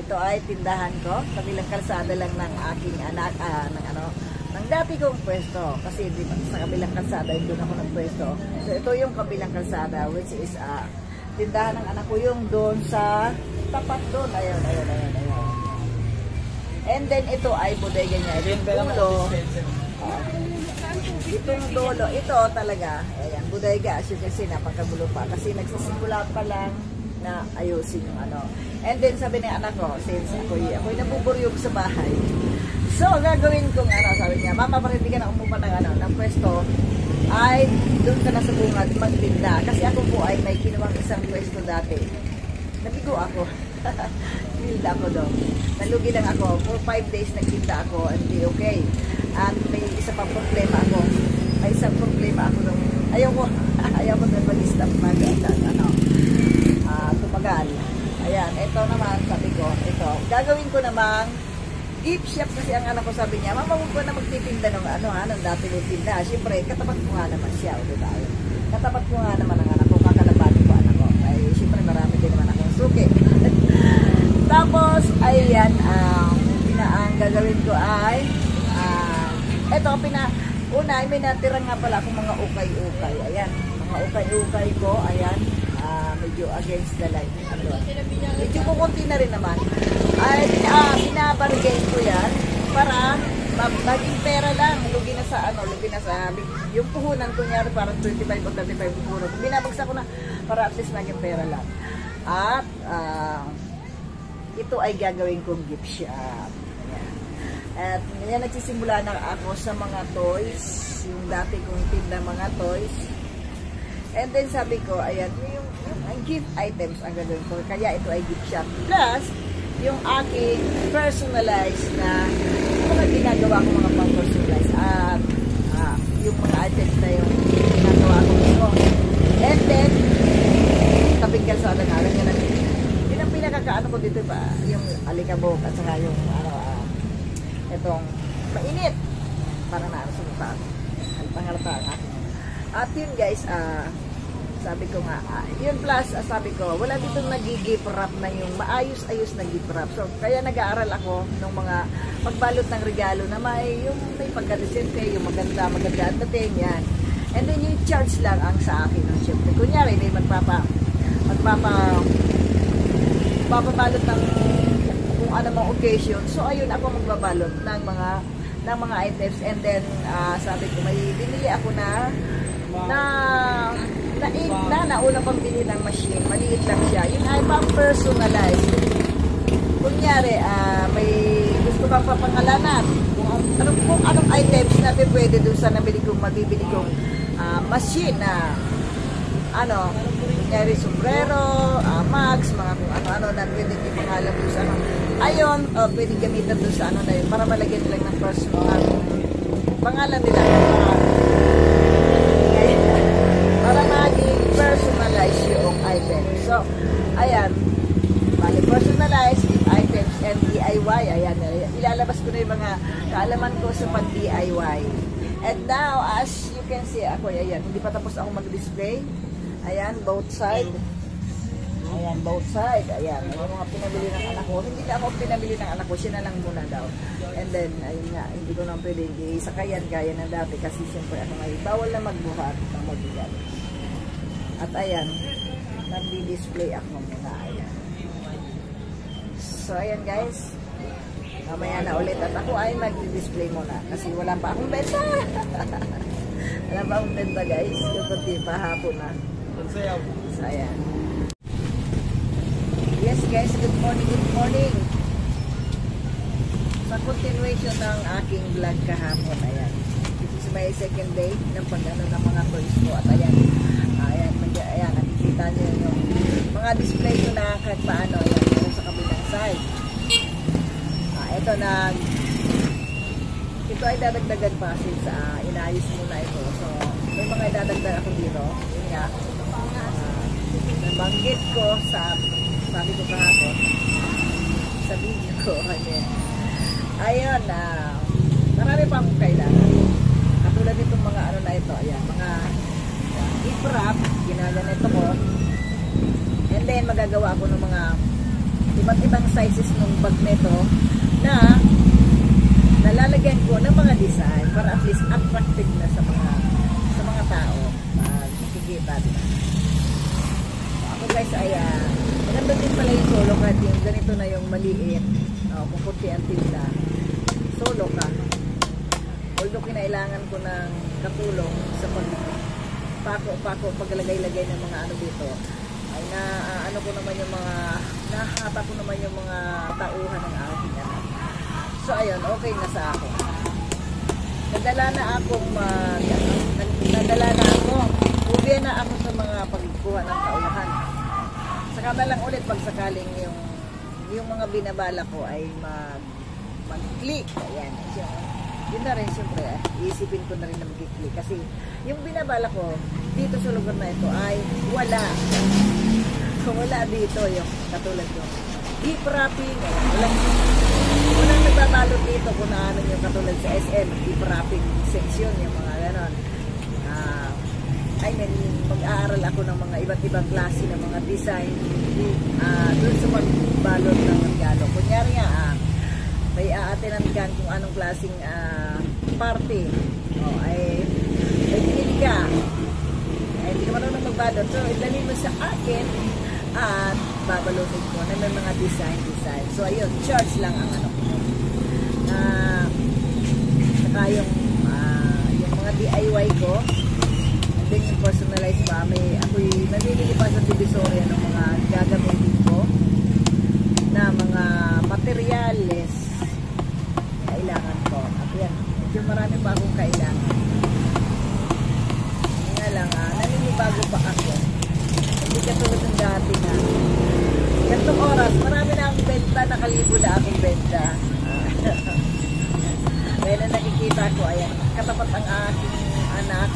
ito ay tindahan ko. Kabilang kalsada lang ng aking anak, ng dati kong pwesto. Kasi di ba, sa kabilang kalsada, doon ako nagpwesto. So ito yung kabilang kalsada, which is tindahan ng anak ko, yung doon sa tapat doon. Ayun. And then ito ay bodega niya. Yung dulo, itong dulo, ito talaga, ayan, bodega, as you can see, napakagulo pa. Kasi nagsisimula pa lang na ayusin yung ano. And then sabi ng anak ko, since ako'y nabuburyog sa bahay, so gagawin kong sabi niya, mama, parang hindi ka na umupa ng pwesto, ay doon ka na sa bungad magtinda. Kasi ako po ay may kinuwang isang pwesto dati. Nabigo ako. Nilda ako doon. Nalugi lang ako. For 5 days nagtinda ako, hindi okay. At may isa pang problema ako. May isang problema ako nung ayaw ko na mag-stop tumagal. Ayan, ito naman, sabi ko, ito, gagawin ko namang gift shop kasi ang anak ko sabi niya, mama, huwag ko na magtitinda ng ng dati mo tinda. Siyempre, katapat ko nga naman siya, diba? Katapat ko nga naman ang anak ko, kakalabanin ko anak ko. Ay, siyempre, marami din naman akong suki. Tapos, ayan, ang gagawin ko ay, ito, una, may natira nga pala akong mga ukay-ukay. Ayan, mga ukay-ukay ko, ayan, medyo against the light. Medyo kukunti na rin naman. Ay, binabargain ko yan para maging pera lang. Lugi na sa yung puhunan ko nyari para 25 o 35 puhunan. Binabagsak ko na para at least maging pera lang. At, ito ay gagawin kong gift shop. Ayan. At ngayon nagsisimula na ako sa mga toys. Yung dati kong tinda mga toys. And then sabi ko, ayan, yung gift items ang gagawin ko. Kaya ito ay gift shop. Plus, yung aking personalized na mga ginagawa ko mga pang-personalized. At yung mga items na yung ginagawa ko mismo. And then, tabing kalsada na lang yan. Yun ang pinakakaano ko dito pa, yung alikabok at saka yung itong mainit. Parang sa mukha. Halata ang aking. At yun guys, sabi ko nga, yun plus, sabi ko, wala dito nag-gift wrap na yung maayos-ayos na gift wrap. So, kaya nag-aaral ako ng mga pagbalot ng regalo na may pagka-decente, yung maganda at dating, yan. And then yung charge lang ang sa akin. Siyempre, kunyari, may magpapabalot ng kung ano mga occasion. So, ayun, ako magbabalot ng mga items. And then, sabi ko, may binili ako nauna pang bili ng machine, maliit lang siya. Yun ay pang-personalize. Kunyari, may gusto kang papangalanan kung anong items na pwede doon sa mabibili kong machine na kunyari sombrero, mags, mga kung ano-ano na pwede yung pangalan doon sa ayun, pwede gamitan doon sa na yun para malagyan lang ng personal pangalan nila para maging personalize yung item. So, ayan, bali personalize items and DIY. Ayan, ilalabas ko na yung mga kaalaman ko sa pag-DIY. And now, as you can see, ayan, hindi pa tapos ako mag-display. Ayan, both side. Ayan, both side. Ayan, yung mga pinabili ng anak ko. Hindi na ako pinabili ng anak ko, siya na lang muna daw. And then, ayun nga, hindi ko naman pwede isakayan gaya ng dati kasi siyempre bawal na magbuhat ng mabigat. At ayan, nagdi-display ako muna. Ayan. So, ayan guys. Mamaya na ulit. At ako ay magdi-display muna. Kasi wala pa akong benta. Wala pa akong benta guys. Kukunti pa hapon na. So, ayan. Yes guys, good morning, good morning. Sa continuation ng aking vlog kahapon. Ayan. This is my second day ng pag-ano ng mga toys ko. At ayan. Ayan, nakikita nyo yung mga display ko na kahit paano. Ayan, sa kabilang side. Ito ay dadagdagan pa since inayos muna ito. So, may mga idadagdag ako dito. Yun nga, nabanggit ko sabi ko kahapon sa video ko. Ayun, marami pa akong kailangan. Katulad nitong mga na ito. Ayan, mga gift wrap, ginaganito ko. And then, magagawa ko ng mga iba't ibang sizes ng bag nito na nalalagyan ko ng mga design para at least attractive na sa mga tao pag nakikita din. Ako guys ay maganda din pala yung solo card, yung ganito na yung maliit, puputi ang tinda, solo ka. Although kinailangan ko ng katulong sa pagpako paglagay-lagay ng mga ano dito, ay ano ko naman yung mga nahata ko naman yung mga tauhan ng aking anak. So ayun, okay na sa ako. Nadala na ako uwi na ako sa mga pagkuha ng tauhan. Saka na lang ulit pag sakaling yung mga binabala ko ay mag-click. Ayan. Yun na rin siyempre, iisipin ko na rin na mag-click. Kasi yung binabala ko dito sa lugar na ito ay wala. Wala dito yung katulad yung deep wrapping. Walang nagbabalot dito kung ano yung katulad sa SM, deep wrapping section, yung mga ganon. I mean, mag-aaral ako ng mga iba't ibang klase ng mga design doon sa pagbalot ng regalo. Kunyari nga, may aatinan ka kung anong klaseng party. Ay pinili ka. Ay hindi ka marunong magbalot. So, idali mo sa akin at babalotin ko na may mga design. So, ayun, charge lang ang ano ko. Saka yung mga DIY ko, and then yung personalized pa, ako'y nabibili pa sa Divisoria ng mga gagamitin ko na mga materials kailangan ko. At yan, medyo marami pa akong kailangan. Nga lang, naninibago pa ako. Hindi katulad ng dati na gantong oras, marami na akong benta, nakalibo na akong benta. Kaya na nakikita ko, ayan, katapat ang aking anak.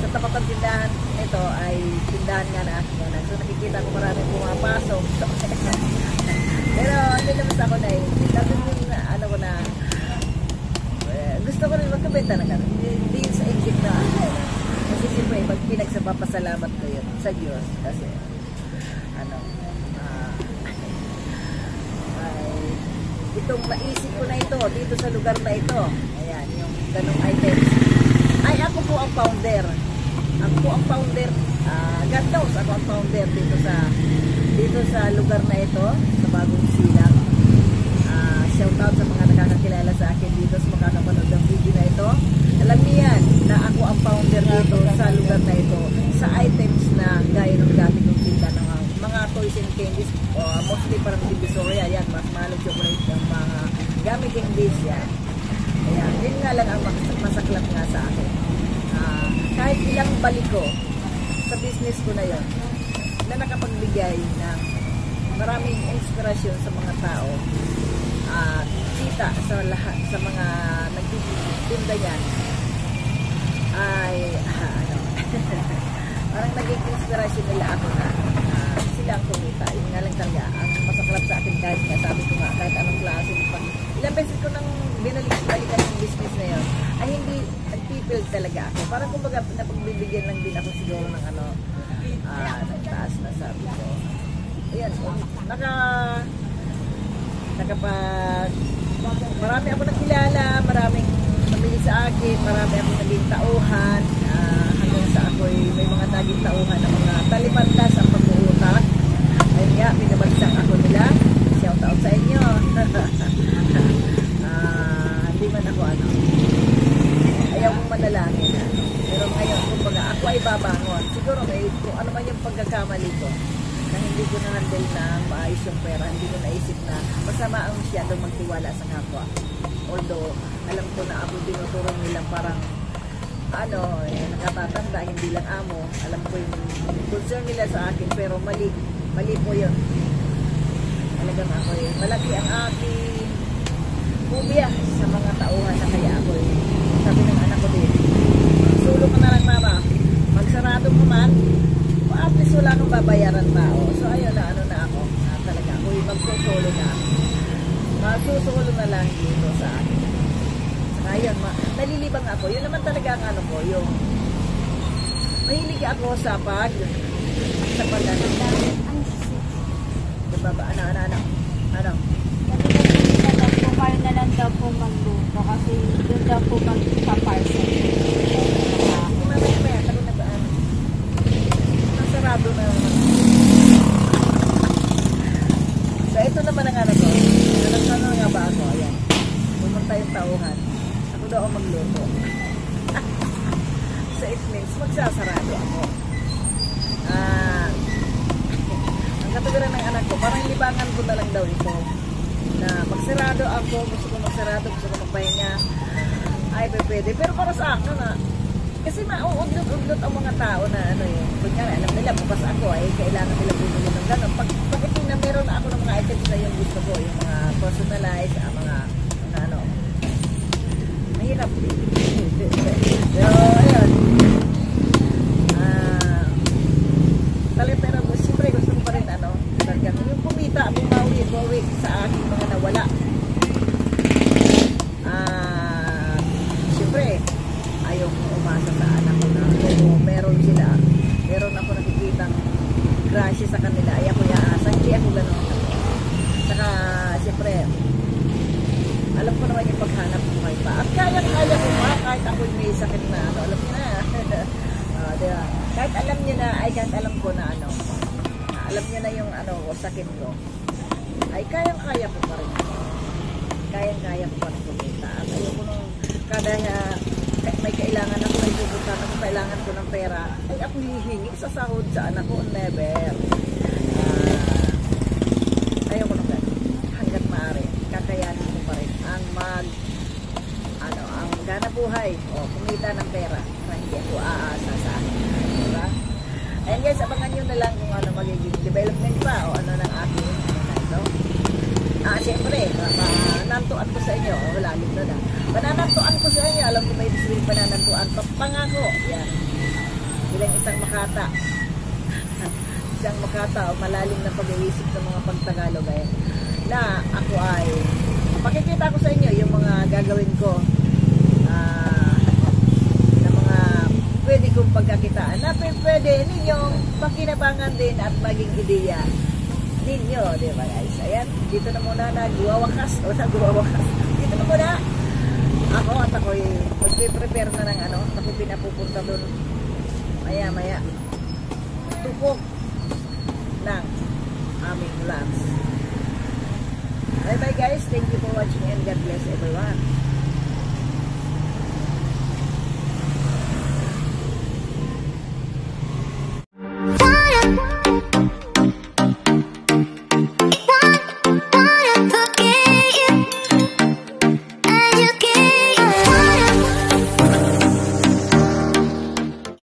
Sa tapat ng tindahan ito ay tindahan nga na aking anak. So nakikita ko maraming pumapasok. Pero nilabas ako na ano ko na gusto ko rin magkabenta na gano'n. Hindi yun sa inggit na kasi siyempre pag pinagsapapasalamat ko yun sa Diyos kasi itong naisip ko na ito dito sa lugar na ito, ayan, yung ganong items ay ako po ang founder God knows, ako ang founder dito sa lugar na ito, sa Bagong Silang. Shout out sa mga nakakakilala sa akin dito sa makakapanood ng video na ito. Alam niyan na ako ang founder dito sa lugar na ito sa items na gaya ng dati kong tinda ng mga toys and candies, mostly parang Divisoria, yan, marshmallow, chocolate, yung mga gamit candies yan. Ayan, yun nga lang ang masaklap nga sa akin. Kahit ilang balik ko sa business ko na yun, na nakapagbigay ng maraming inspirasyon sa mga tao at kita sa lahat sa mga nagtitinda yan ay parang naging inspirasyon nila ako na sila ang kumita. Yun nga lang talaga ang masaklap sa akin kahit nga sabi ko nga kahit anong klase ilang beses ko nang binalik-balikan yung business na yun ay hindi nagpipil talaga ako. Parang kumbaga napagbibigyan lang din ako siguro ng nagtaas na sabi ko. Ayan, marami ako nakilala, maraming namili sa akin, marami akong naging tauhan, hanggang sa ako'y may mga naging tauhan ng mga talipandas ang pag-uutak. Ayun nga, pinabagsak ako nila. Shout out sa inyo. Hindi man ako ayaw mong manalangin. Pero ngayon, kumbaga, ako ay babangon. Siguro may kung ano man yung pagkakamali ko na hindi ko na-handle na maayos yung pera, hindi ko naisip na masama ang masyadong magtiwala sa kapwa. Although, alam ko na ako dinuturo nilang parang nakatatanda, hindi lang amo. Alam ko yung concern nila sa akin, pero mali po yun. Talagang ako malaki ang aking phobia sa mga tauhan na kaya ako sabi ng anak ko din, sulong ka na lang mama, magsarado mo man, at least wala akong babayaran tao. So ayun na ako talaga ako magsusolo na lang dito sa akin. Saka ayun, nalilibang ako. Yun naman talaga ang ko, yung mahilig ako sa pag diba? baba. Ano? Sabi na po kayo na lang daw po magluto kasi doon daw po mag-parcel. Mamaya, tago na ba? Nasarado na. So, ito naman ang ano ko. Ano nga ba ako? Ayan. Pumunta yung tauhan. Ako daw ang magluto. So, it means magsasarado ako. Ang katugaran ng anak ko, parang libangan ko na lang daw ito. Na magsarado ako, gusto ko magsarado, gusto ko magpahinga. Ay, pwede. Pero para sa akin na, kasi mauudlot-udlot ang mga tao na ano yun. Kunyari, alam nila, bukas ako ay kailangan nila bumili ng gano'n. Pag ito na meron na ako ng mga items na yung gusto ko, yung mga personalized, mga ano, mahirap din. So, ayun. Pero siyempre gusto ko pa rin ano, talagang yung kumita, bumawi sa aking mga nawala. Siyempre, ayaw ko umasa sa anak ko na kung meron sila, meron ako nakikitang crush sa kanila, ay ako iaasa, hindi ako gano'n. Saka, siyempre, alam ko naman yung paghanap ko kayo pa. At kaya ko pa, kahit ako may sakit na, ano, alam niyo na. Diba? Kahit alam niyo na, ay kahit alam ko na, ano, alam niyo na yung, ano, sakit ko, ay kaya ko pa rin. Kaya ko pa rin kumita. At ayoko nung, kada may kailangan ako, may pupuntahan ako, kailangan ko ng pera, ay ako hihingi sa sahod sa anak ko, never. Ayoko nung gano'n. Hanggat maaari, kakayanin ko pa rin ang ang gana buhay o kumita ng pera na hindi ako aasa sa akin. Diba? Ayan guys, abangan nyo na lang kung ano magiging development pa o ano ng aking ito. Siyempre, nantuan ko sa inyo, lalim na na. Pananantuan ko sa inyo, alam ko may diswing pananantuan. Pangako, yan. Bilang isang makata. Isang makata o malalim na pag-iisip ng mga pagtagalog ay na ako ay pakikita ko sa inyo yung mga gagawin ko na mga pwede kong pagkakitaan na pwede ninyong pakinabangan din at maging ideya ninyo, di ba guys? Ayan, dito na muna nagwawakas dito na muna ako at ako'y mag-prepare na ng ano, ako'y pinapupunta doon maya tupok ng aming lunch. Bye bye guys, thank you for watching and God bless everyone.